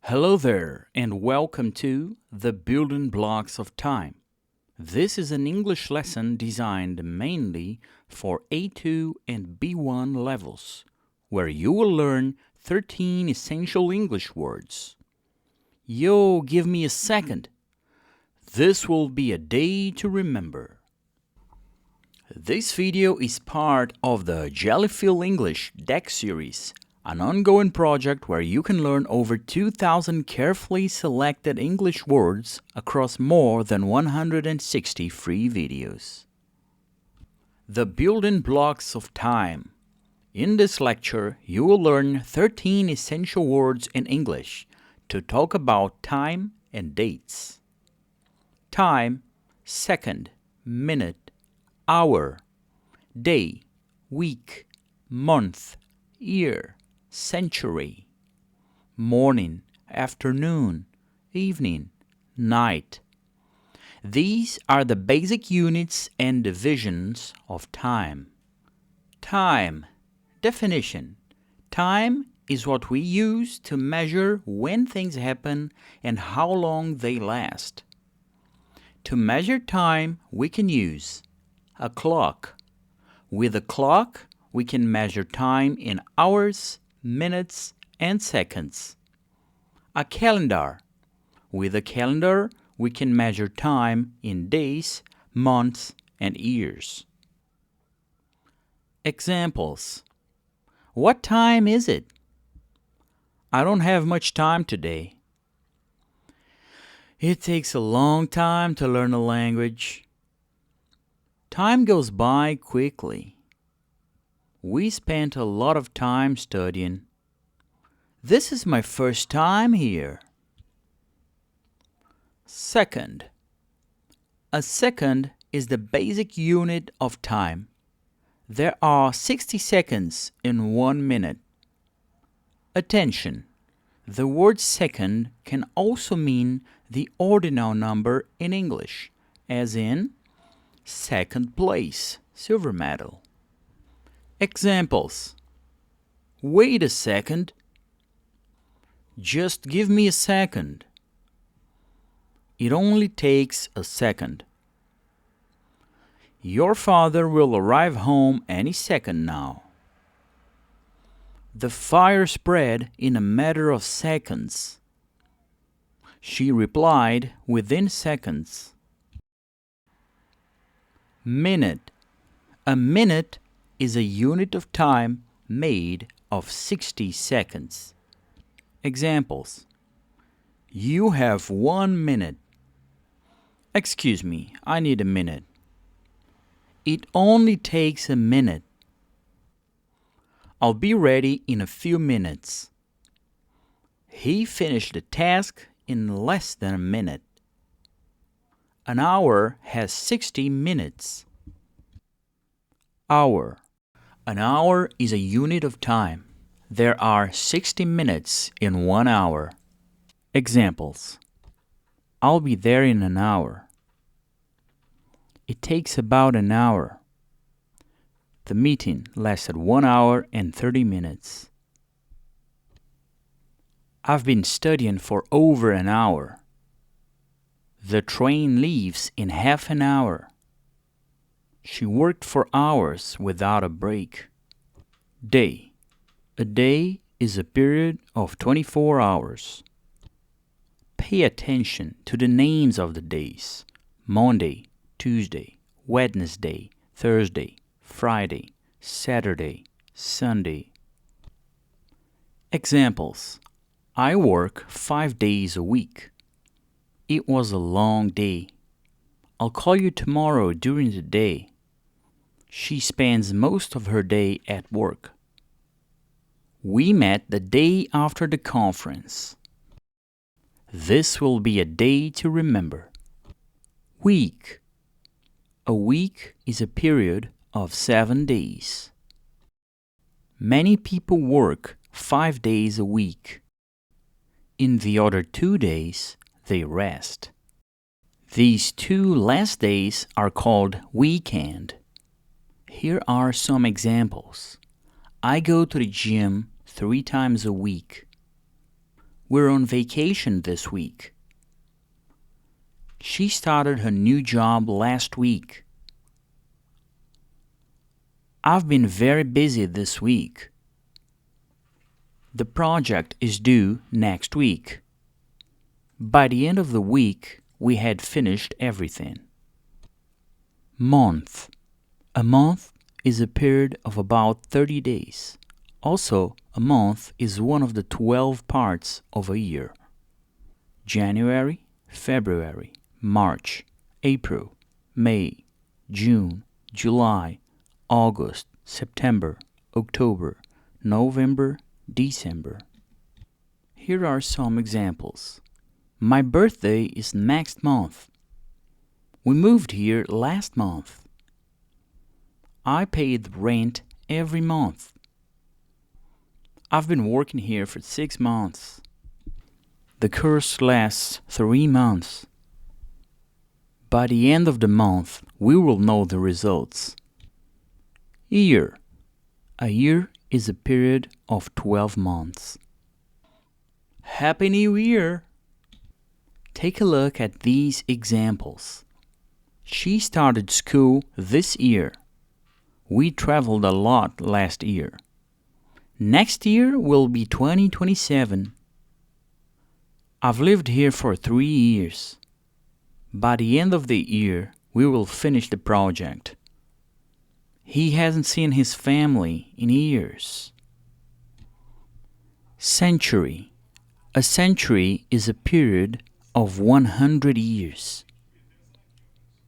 Hello there, and welcome to The Building Blocks of Time. This is an English lesson designed mainly for A2 and B1 levels, where you will learn 13 essential English words. Yo, give me a second. This will be a day to remember. This video is part of the JellyFeel English Deck Series, an ongoing project where you can learn over 2,000 carefully selected English words across more than 160 free videos. The Building Blocks of Time. In this lecture, you will learn 13 essential words in English to talk about time and dates. Time, second, minute, hour, day, week, month, year, century, morning, afternoon, evening, night. These are the basic units and divisions of time. Time. Definition. Time is what we use to measure when things happen and how long they last. To measure time, we can use a clock. With a clock, we can measure time in hours, minutes, and seconds. A calendar. With a calendar, we can measure time in days, months, and years. Examples. What time is it? I don't have much time today. It takes a long time to learn a language. Time goes by quickly. We spent a lot of time studying. This is my first time here. Second. A second is the basic unit of time. There are 60 seconds in 1 minute. Attention. The word second can also mean the ordinal number in English, as in second place, silver medal. Examples. Wait a second. Just give me a second. It only takes a second. Your father will arrive home any second now. The fire spread in a matter of seconds. She replied within seconds. Minute. A minute is a unit of time made of 60 seconds. Examples. You have 1 minute. Excuse me, I need a minute. It only takes a minute. I'll be ready in a few minutes. He finished the task in less than a minute. An hour has 60 minutes. Hour. An hour is a unit of time. There are 60 minutes in 1 hour. Examples. I'll be there in an hour. It takes about an hour. The meeting lasted 1 hour and 30 minutes. I've been studying for over an hour. The train leaves in half an hour. She worked for hours without a break. Day. A day is a period of 24 hours. Pay attention to the names of the days. Monday, Tuesday, Wednesday, Thursday, Friday, Saturday, Sunday. Examples. I work 5 days a week. It was a long day. I'll call you tomorrow during the day. She spends most of her day at work. We met the day after the conference. This will be a day to remember. Week. A week is a period of 7 days. Many people work 5 days a week. In the other 2 days, they rest. These 2 last days are called weekend. Here are some examples. I go to the gym 3 times a week. We're on vacation this week. She started her new job last week. I've been very busy this week. The project is due next week. By the end of the week, we had finished everything. Month. A month is a period of about 30 days. Also, a month is one of the 12 parts of a year. January, February, March, April, May, June, July, August, September, October, November, December. Here are some examples. My birthday is next month. We moved here last month. I paid rent every month. I've been working here for 6 months. The course lasts 3 months. By the end of the month, we will know the results. Year. A year is a period of 12 months. Happy New Year! Take a look at these examples. She started school this year. We traveled a lot last year. Next year will be 2027. I've lived here for 3 years. By the end of the year, we will finish the project. He hasn't seen his family in years. Century. A century is a period of 100 years.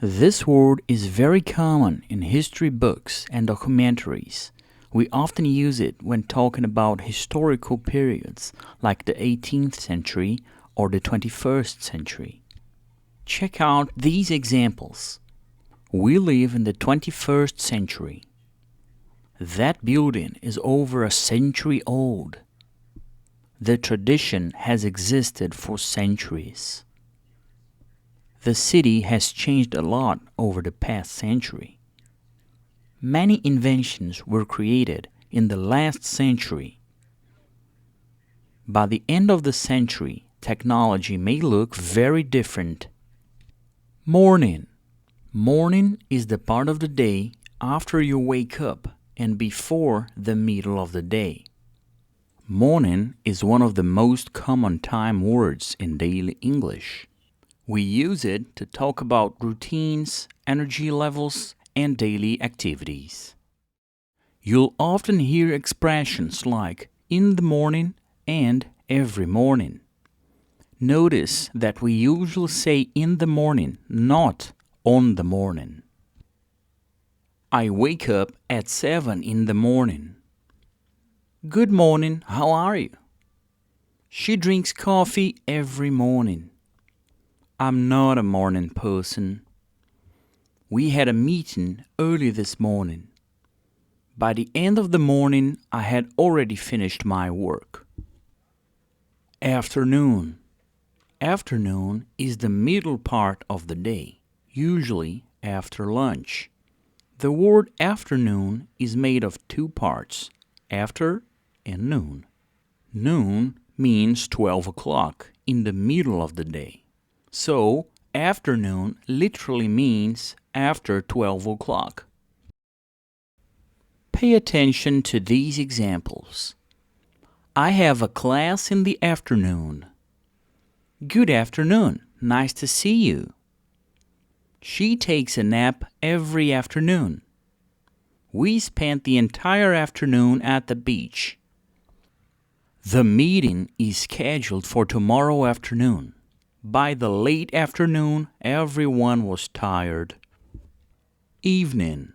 This word is very common in history books and documentaries. We often use it when talking about historical periods like the 18th century or the 21st century. Check out these examples. We live in the 21st century. That building is over a century old. The tradition has existed for centuries. The city has changed a lot over the past century. Many inventions were created in the last century. By the end of the century, technology may look very different. Morning. Morning is the part of the day after you wake up and before the middle of the day. Morning is one of the most common time words in daily English. We use it to talk about routines, energy levels, and daily activities. You'll often hear expressions like in the morning and every morning. Notice that we usually say in the morning, not on the morning. I wake up at 7 in the morning. Good morning, how are you? She drinks coffee every morning. I'm not a morning person. We had a meeting early this morning. By the end of the morning, I had already finished my work. Afternoon. Afternoon is the middle part of the day, usually after lunch. The word afternoon is made of 2 parts, after and noon. Noon means 12 o'clock, in the middle of the day. So, afternoon literally means after 12 o'clock. Pay attention to these examples. I have a class in the afternoon. Good afternoon, nice to see you. She takes a nap every afternoon. We spent the entire afternoon at the beach. The meeting is scheduled for tomorrow afternoon. By the late afternoon, everyone was tired. Evening.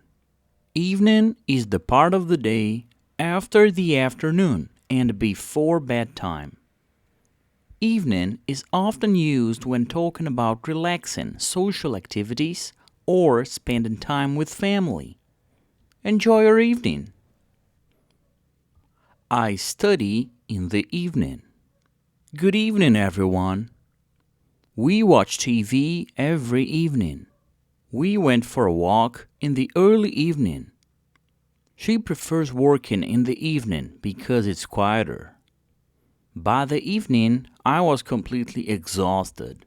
Evening is the part of the day after the afternoon and before bedtime. Evening is often used when talking about relaxing, social activities, or spending time with family. Enjoy your evening. I study in the evening. Good evening, everyone. We watch TV every evening. We went for a walk in the early evening. She prefers working in the evening because it's quieter. By the evening, I was completely exhausted.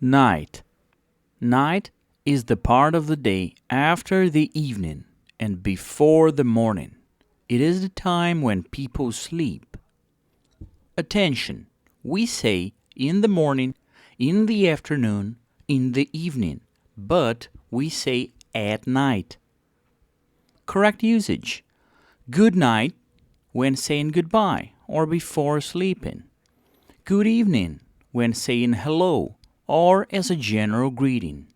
Night. Night is the part of the day after the evening and before the morning. It is the time when people sleep. Attention. We say in the morning, in the afternoon, in the evening, but we say at night. Correct usage. Good night when saying goodbye or before sleeping. Good evening when saying hello or as a general greeting.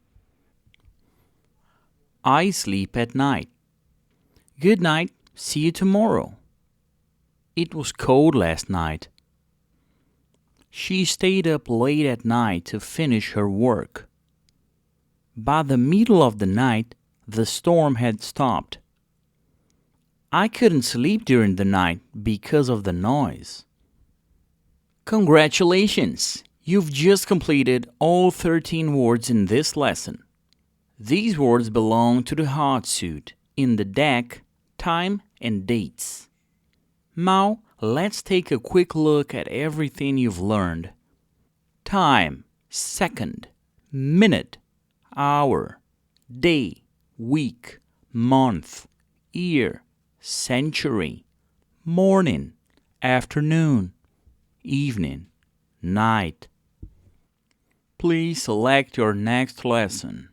I sleep at night. Good night, see you tomorrow. It was cold last night. She stayed up late at night to finish her work. By the middle of the night, the storm had stopped. I couldn't sleep during the night because of the noise. Congratulations! You've just completed all 13 words in this lesson. These words belong to the hot suit in the deck, time and dates. Now, let's take a quick look at everything you've learned. Time, second, minute, hour, day, week, month, year, century, morning, afternoon, evening, night. Please select your next lesson.